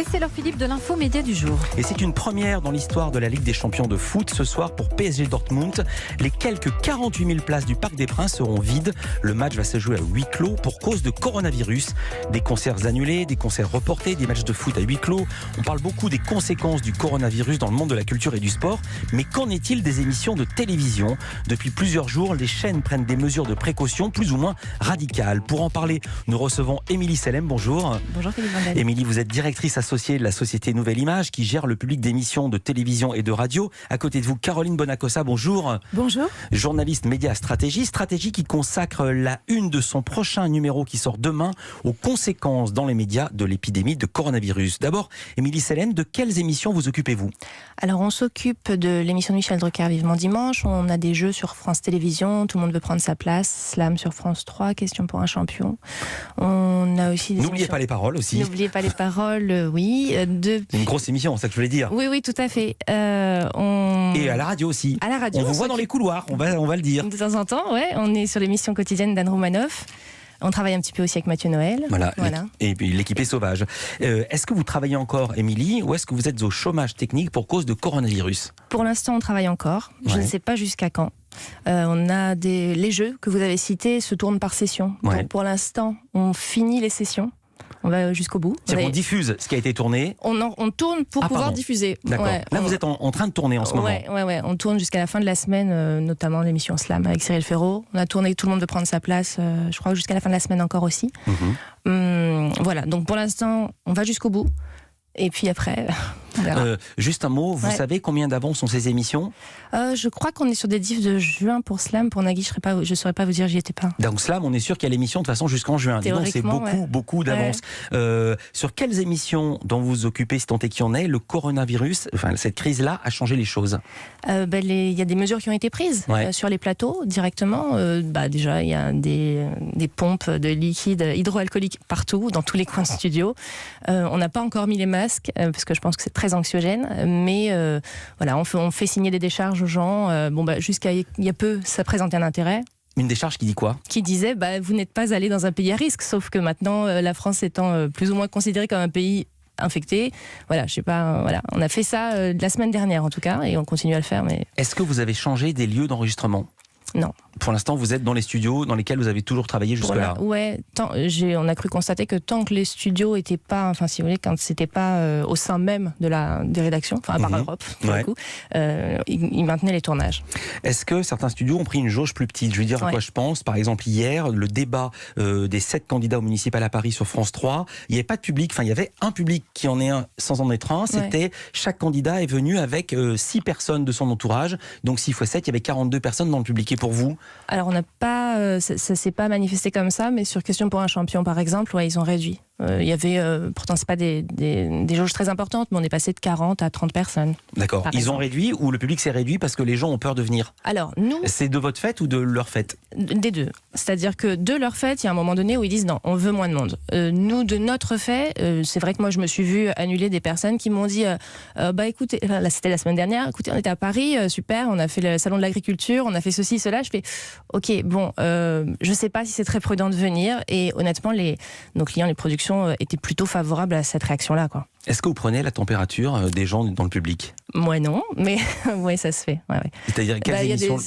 Et c'est l'heure, Philippe, de l'info média du jour. Et c'est une première dans l'histoire de la Ligue des champions de foot ce soir pour PSG Dortmund. Les quelques 48 000 places du Parc des Princes seront vides. Le match va se jouer à huis clos pour cause de coronavirus. Des concerts annulés, des concerts reportés, des matchs de foot à huis clos. On parle beaucoup des conséquences du coronavirus dans le monde de la culture et du sport. Mais qu'en est-il des émissions de télévision ? Depuis plusieurs jours, les chaînes prennent des mesures de précaution plus ou moins radicales. Pour en parler, nous recevons Émilie Sellem. Bonjour. Bonjour Philippe Vandel. Émilie, vous êtes directrice associée de la société Nouvelle Image qui gère le public d'émissions de télévision et de radio. À côté de vous, Caroline Bonacossa, bonjour. Bonjour. Journaliste média stratégie qui consacre la une de son prochain numéro qui sort demain aux conséquences dans les médias de l'épidémie de coronavirus. D'abord, Émilie Sellem, de quelles émissions vous occupez-vous ? Alors on s'occupe de l'émission de Michel Drucker Vivement Dimanche, on a des jeux sur France Télévisions, Tout le monde veut prendre sa place, Slam sur France 3, Question pour un champion. On a aussi des N'oubliez pas les paroles aussi. N'oubliez pas les paroles, oui. Une grosse émission, c'est ça que je voulais dire. Oui, tout à fait. Et à la radio aussi. À la radio. On vous voit dans les couloirs, on va le dire. De temps en temps, ouais. On est sur l'émission quotidienne d'Anne Roumanoff. On travaille un petit peu aussi avec Mathieu Noël. Voilà. Et puis l'équipe est sauvage. Est-ce que vous travaillez encore, Émilie, ou est-ce que vous êtes au chômage technique pour cause de coronavirus ? Pour l'instant, on travaille encore. Je ne sais pas jusqu'à quand. On a les jeux que vous avez cités se tournent par session. Ouais. Donc pour l'instant, on finit les sessions. On va jusqu'au bout. C'est-à-dire qu'on diffuse ce qui a été tourné. On tourne pour pouvoir diffuser. D'accord. Ouais, là, vous êtes en train de tourner en ce moment. Ouais. On tourne jusqu'à la fin de la semaine, notamment l'émission Slam avec Cyril Ferraud. On a tourné Tout le monde veut prendre sa place, je crois, jusqu'à la fin de la semaine encore aussi. Voilà, donc pour l'instant, on va jusqu'au bout. Et puis après, on verra. Juste un mot, vous savez combien d'avance sont ces émissions ? Je crois qu'on est sur des diffs de juin pour Slam. Pour Nagui, je ne saurais pas vous dire, j'y étais pas. Donc Slam, on est sûr qu'il y a l'émission de toute façon jusqu'en juin. Donc c'est beaucoup d'avance. Sur quelles émissions dont vous vous occupez, si tant est qu'il y en ait, le coronavirus, enfin cette crise-là, a changé les choses ? Il y a des mesures qui ont été prises sur les plateaux directement. Déjà, il y a des pompes de liquide hydroalcoolique partout, dans tous les coins de studio. On n'a pas encore mis les masques, parce que je pense que c'est très anxiogène, mais on fait signer des décharges aux gens. Jusqu'à il y a peu, ça présentait un intérêt. Une décharge qui dit quoi ? Qui disait vous n'êtes pas allé dans un pays à risque, sauf que maintenant la France étant plus ou moins considérée comme un pays infecté. On a fait ça la semaine dernière en tout cas, et on continue à le faire. Mais... Est-ce que vous avez changé des lieux d'enregistrement ? Non. Pour l'instant, vous êtes dans les studios dans lesquels vous avez toujours travaillé jusque-là. On a cru constater que tant que les studios étaient pas, si vous voulez, quand c'était pas au sein même des rédactions, à part Europe, pour le coup, ils maintenaient les tournages. Est-ce que certains studios ont pris une jauge plus petite ? Je veux dire à quoi je pense. Par exemple, hier, le débat des 7 candidats au municipal à Paris sur France 3, il n'y avait pas de public. Enfin, il y avait un public qui en est un sans en être un. C'était chaque candidat est venu avec 6 personnes de son entourage. Donc 6 x 7, il y avait 42 personnes dans le public. Et pour vous ? Alors on n'a pas, ça s'est pas manifesté comme ça, mais sur Question pour un champion par exemple, ils ont réduit. Il y avait, pourtant c'est pas des jauges très importantes, mais on est passé de 40 à 30 personnes. D'accord. Ils ont réduit ou le public s'est réduit parce que les gens ont peur de venir ? Alors nous... C'est de votre fait ou de leur fait ? Des deux. C'est-à-dire que de leur fait, il y a un moment donné où ils disent non, on veut moins de monde. Nous, de notre fait, c'est vrai que moi je me suis vue annuler des personnes qui m'ont dit écoutez, là c'était la semaine dernière, écoutez, on était à Paris, super, on a fait le salon de l'agriculture, on a fait ceci, cela. Je fais ok, je sais pas si c'est très prudent de venir, et honnêtement nos clients, les productions étaient plutôt favorables à cette réaction-là, quoi. Est-ce que vous prenez la température des gens dans le public ? Moi non, mais ouais, ça se fait. Ouais. C'est-à-dire quelles émissions ?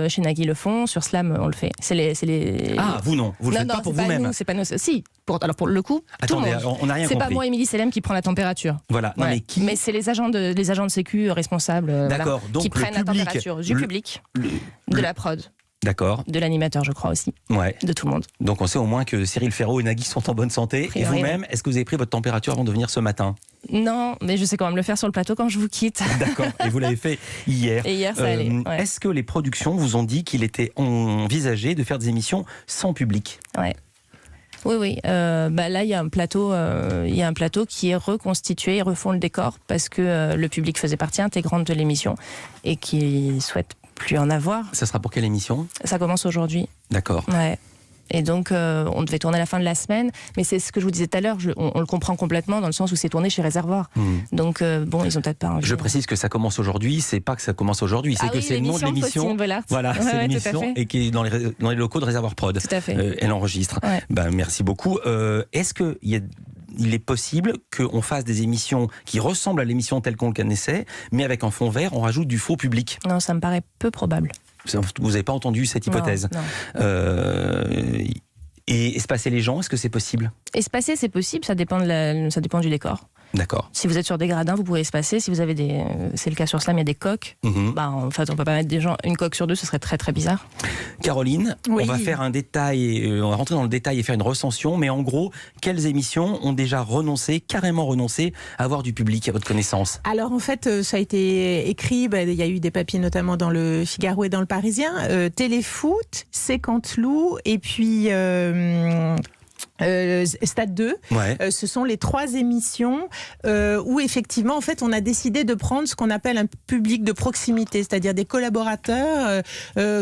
Chez Nagui le font, sur Slam on le fait. C'est les... Ah, vous non, vous le faites pas pour vous-même. C'est pas nous. Si, pour le coup, attendez, on n'a rien compris. C'est pas moi, Émilie Sellem, qui prend la température. Voilà. Non, mais c'est les agents de sécu responsables. D'accord. Donc qui prennent la température du public, de la prod. D'accord. De l'animateur, je crois aussi. Ouais. De tout le monde. Donc on sait au moins que Cyril Ferraud et Nagui sont en bonne santé. Et vous-même, est-ce que vous avez pris votre température avant de venir ce matin ? Non, mais je sais quand même le faire sur le plateau quand je vous quitte. D'accord. Et vous l'avez fait hier. Et hier, ça allait. Ouais. Est-ce que les productions vous ont dit qu'il était envisagé de faire des émissions sans public ? Ouais. Oui. Là, il y a un plateau qui est reconstitué, ils refont le décor parce que le public faisait partie intégrante de l'émission et qui souhaite plus en avoir. Ça sera pour quelle émission ? Ça commence aujourd'hui. D'accord. Ouais. Et donc, on devait tourner à la fin de la semaine. Mais c'est ce que je vous disais tout à l'heure, on le comprend complètement dans le sens où c'est tourné chez Réservoir. Donc, ils ont peut-être pas envie. Je précise que ça commence aujourd'hui. C'est pas que ça commence aujourd'hui, c'est que c'est le nom de l'émission. Voilà, c'est l'émission et qui est dans les locaux de Réservoir Prod. Tout à fait. Elle enregistre. Ouais. Merci beaucoup. Est-ce qu'il y il est possible qu'on fasse des émissions qui ressemblent à l'émission telle qu'on le connaissait, mais avec un fond vert, on rajoute du faux public. Non, ça me paraît peu probable. Vous n'avez pas entendu cette hypothèse? Non. Et espacer les gens, est-ce que c'est possible? Espacer, c'est possible, ça dépend du décor. D'accord. Si vous êtes sur des gradins, vous pourrez espacer. Si vous avez c'est le cas sur Slam, il y a des coques. En fait, on peut pas mettre une coque sur deux, ce serait très très bizarre. Caroline, oui. On va faire un détail, on va rentrer dans le détail et faire une recension, mais en gros, quelles émissions ont déjà carrément renoncé à avoir du public à votre connaissance? Alors en fait, ça a été écrit, il y a eu des papiers notamment dans le Figaro et dans le Parisien. Téléfoot, C'est Canteloup et puis... Stade 2, ce sont les 3 émissions où effectivement en fait on a décidé de prendre ce qu'on appelle un public de proximité, c'est-à-dire des collaborateurs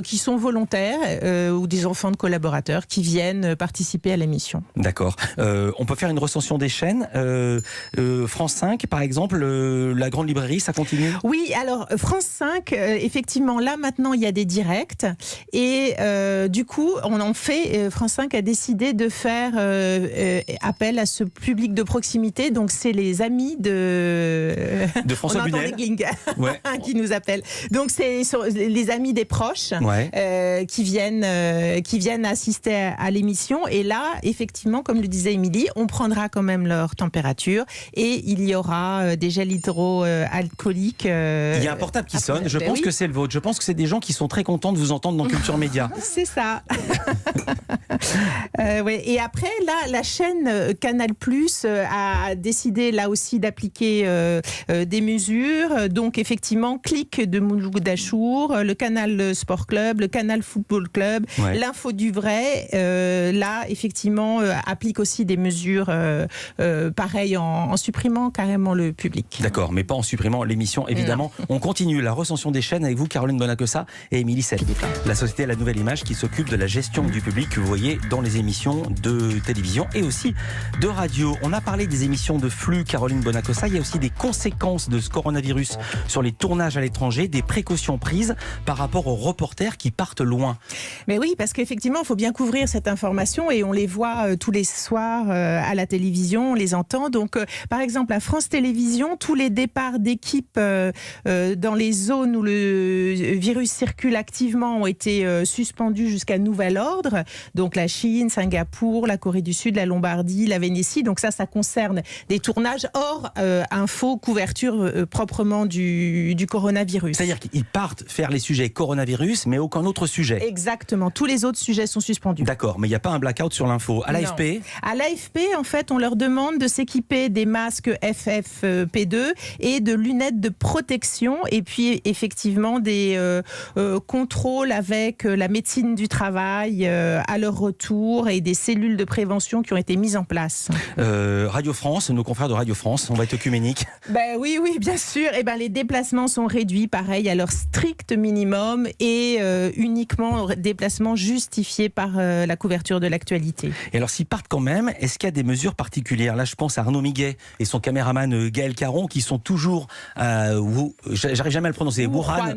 qui sont volontaires ou des enfants de collaborateurs qui viennent participer à l'émission. D'accord. On peut faire une recension des chaînes. France 5 par exemple, la grande librairie, ça continue? Oui, alors France 5, effectivement là maintenant il y a des directs et du coup France 5 a décidé de faire appel à ce public de proximité, donc c'est les amis de François Bunel qui nous appellent. Donc c'est les amis des proches qui viennent assister à l'émission et là effectivement comme le disait Émilie, on prendra quand même leur température et il y aura des gels hydroalcooliques. Il y a un portable qui sonne, je pense que c'est le vôtre. Je pense que c'est des gens qui sont très contents de vous entendre dans Culture Média. C'est ça. Et après là, la chaîne Canal+ a décidé là aussi d'appliquer des mesures. Donc effectivement, Click de Mouloud Achour, le Canal Sport Club, le Canal Football Club, l'Info du Vrai, là effectivement applique aussi des mesures pareilles en supprimant carrément le public. D'accord, mais pas en supprimant l'émission évidemment. Non. On continue la recension des chaînes avec vous, Caroline Bonacossa et Émilie Sell. La société La Nouvelle Image qui s'occupe de la gestion du public que vous voyez dans les émissions de télévision et aussi de radio. On a parlé des émissions de flux, Caroline Bonacossa. Il y a aussi des conséquences de ce coronavirus sur les tournages à l'étranger, des précautions prises par rapport aux reporters qui partent loin. Mais oui, parce qu'effectivement, il faut bien couvrir cette information et on les voit tous les soirs à la télévision, on les entend. Donc, par exemple, à France Télévisions, tous les départs d'équipes dans les zones où le virus circule activement ont été suspendus jusqu'à nouvel ordre. Donc, la Chine, Singapour, la Corée du Sud, la Lombardie, la Vénétie. Donc ça concerne des tournages hors info, couverture proprement du coronavirus. C'est-à-dire qu'ils partent faire les sujets coronavirus, mais aucun autre sujet. Exactement. Tous les autres sujets sont suspendus. D'accord, mais il n'y a pas un blackout sur l'info. À l'AFP ? À l'AFP, en fait, on leur demande de s'équiper des masques FFP2 et de lunettes de protection et puis effectivement des contrôles avec la médecine du travail à leur retour et des cellules de prévention qui ont été mises en place. Radio France, nos confrères de Radio France, on va être œcuménique. Oui, bien sûr. Et les déplacements sont réduits, pareil, à leur strict minimum et uniquement déplacements justifiés par la couverture de l'actualité. Et alors, s'ils partent quand même, est-ce qu'il y a des mesures particulières ? Là, je pense à Arnaud Miguet et son caméraman Gaël Caron qui sont toujours, j'arrive jamais à le prononcer, Wuhan,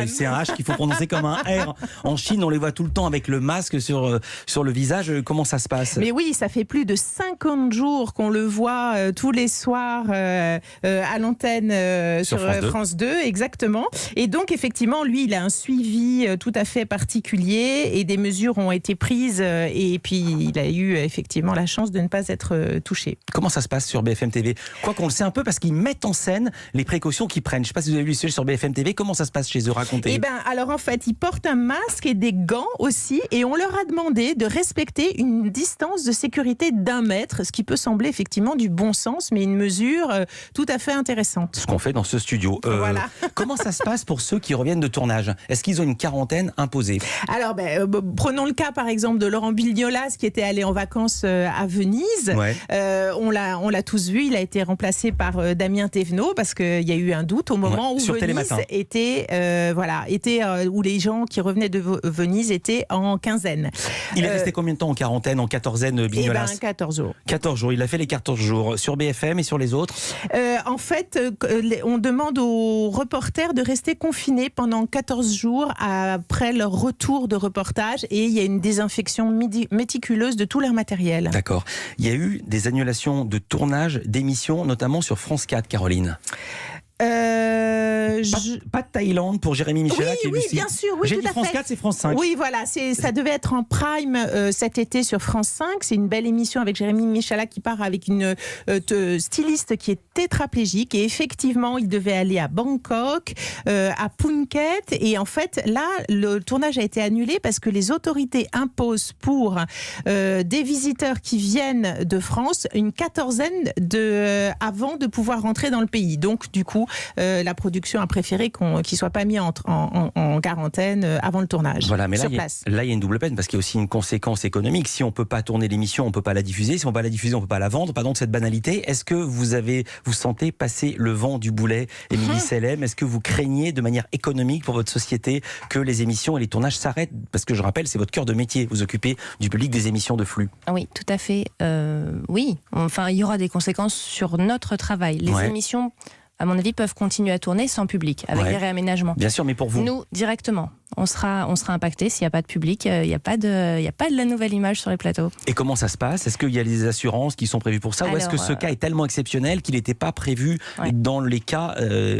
c'est un H qu'il faut prononcer comme un R. En Chine, on les voit tout le temps avec le masque sur le visage. Comment ça se passe ? Mais oui, ça fait plus de 50 jours qu'on le voit tous les soirs à l'antenne sur France 2, exactement. Et donc, effectivement, lui, il a un suivi tout à fait particulier et des mesures ont été prises et puis il a eu effectivement la chance de ne pas être touché. Comment ça se passe sur BFM TV ? Quoi qu'on le sait un peu parce qu'ils mettent en scène les précautions qu'ils prennent. Je ne sais pas si vous avez vu le sujet sur BFM TV. Comment ça se passe chez eux ? Racontez. Alors en fait, ils portent un masque et des gants aussi et on leur a demandé de respecter une distance de sécurité d'1 mètre, ce qui peut sembler effectivement du bon sens, mais une mesure tout à fait intéressante. Ce qu'on fait dans ce studio. Voilà. Comment ça se passe pour ceux qui reviennent de tournage ? Est-ce qu'ils ont une quarantaine imposée ? Alors, prenons le cas par exemple de Laurent Biliolas qui était allé en vacances à Venise. Ouais. On l'a tous vu, il a été remplacé par Damien Thévenot parce qu'il y a eu un doute au moment où Venise était où les gens qui revenaient de Venise étaient en quinzaine. Il est resté combien de temps en quarantaine ? En 14 quatorzaine Bignolas? 14 jours. 14 jours, il a fait les 14 jours. Sur BFM et sur les autres? En fait, on demande aux reporters de rester confinés pendant 14 jours après leur retour de reportage et il y a une désinfection méticuleuse de tout leur matériel. D'accord. Il y a eu des annulations de tournage d'émissions, notamment sur France 4, Caroline. Pas de Thaïlande pour Jérémy Michalak. Oui, bien sûr. Oui, j'ai tout dit à France fait. 4, c'est France 5. Oui, voilà, ça devait être en prime cet été sur France 5. C'est une belle émission avec Jérémy Michalak qui part avec une styliste qui est tétraplégique. Et effectivement, il devait aller à Bangkok, à Phuket. Et en fait, là, le tournage a été annulé parce que les autorités imposent pour des visiteurs qui viennent de France une quatorzaine avant de pouvoir rentrer dans le pays. Donc, du coup, la production a préféré qu'ils ne soient pas mis en quarantaine avant le tournage. Voilà, mais là, sur il place. y a une double peine parce qu'il y a aussi une conséquence économique. Si on ne peut pas tourner l'émission, on ne peut pas la diffuser. Si on ne peut pas la diffuser, on ne peut pas la vendre. Pardon de cette banalité. Est-ce que vous sentez passer le vent du boulet, Émilie Sellem? Est-ce que vous craignez de manière économique pour votre société que les émissions et les tournages s'arrêtent? Parce que je rappelle, c'est votre cœur de métier. Vous occupez du public des émissions de flux. Oui, tout à fait. Oui, enfin, il y aura des conséquences sur notre travail. Les émissions, à mon avis, peuvent continuer à tourner sans public, avec des réaménagements. Bien sûr, mais pour vous? Nous, directement. On sera impacté s'il n'y a pas de public, il n'y a pas de la nouvelle image sur les plateaux. Et comment ça se passe? Est-ce qu'il y a des assurances qui sont prévues pour ça? Ou est-ce que ce cas est tellement exceptionnel qu'il n'était pas prévu dans les cas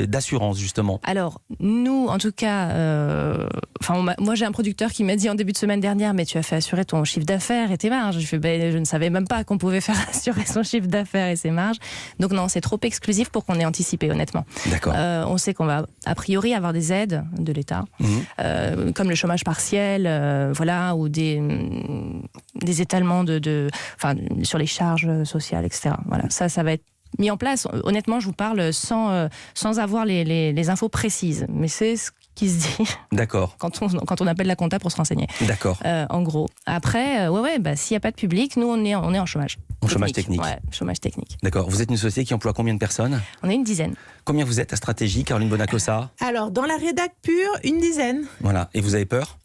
d'assurance, justement? Alors, nous, en tout cas, moi j'ai un producteur qui m'a dit en début de semaine dernière, mais tu as fait assurer ton chiffre d'affaires et tes marges. Je ne savais même pas qu'on pouvait faire assurer son chiffre d'affaires et ses marges. Donc non, c'est trop exclusif pour qu'on ait anticipé, honnêtement. D'accord. On sait qu'on va, a priori, avoir des aides de l'État. Comme le chômage partiel, ou des étalements sur les charges sociales, etc. Voilà, ça va être mis en place. Honnêtement, je vous parle sans avoir les infos précises, mais c'est ce qui se dit. D'accord. Quand on appelle la compta pour se renseigner. D'accord. En gros. Après, s'il n'y a pas de public, nous on est en chômage. Chômage technique. Ouais, chômage technique. D'accord. Vous êtes une société qui emploie combien de personnes? On est une dizaine. Combien vous êtes à Stratégie, Caroline Bonacossa? Alors, dans la rédac pure, une dizaine. Voilà. Et vous avez peur?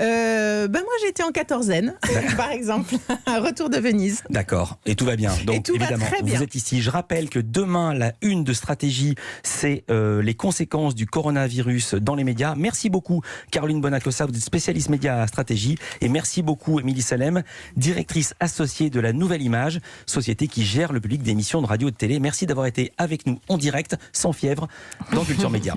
Moi j'étais en quatorzaine, par exemple, un retour de Venise. D'accord, et tout va bien. Donc et tout évidemment, va très bien. Vous êtes ici. Je rappelle que demain, la une de Stratégie, c'est les conséquences du coronavirus dans les médias. Merci beaucoup Caroline Bonacossa, vous êtes spécialiste médias à Stratégie. Et merci beaucoup Émilie Sellem, directrice associée de la Nouvelle Image, société qui gère le public d'émissions de radio et de télé. Merci d'avoir été avec nous en direct, sans fièvre, dans Culture Média.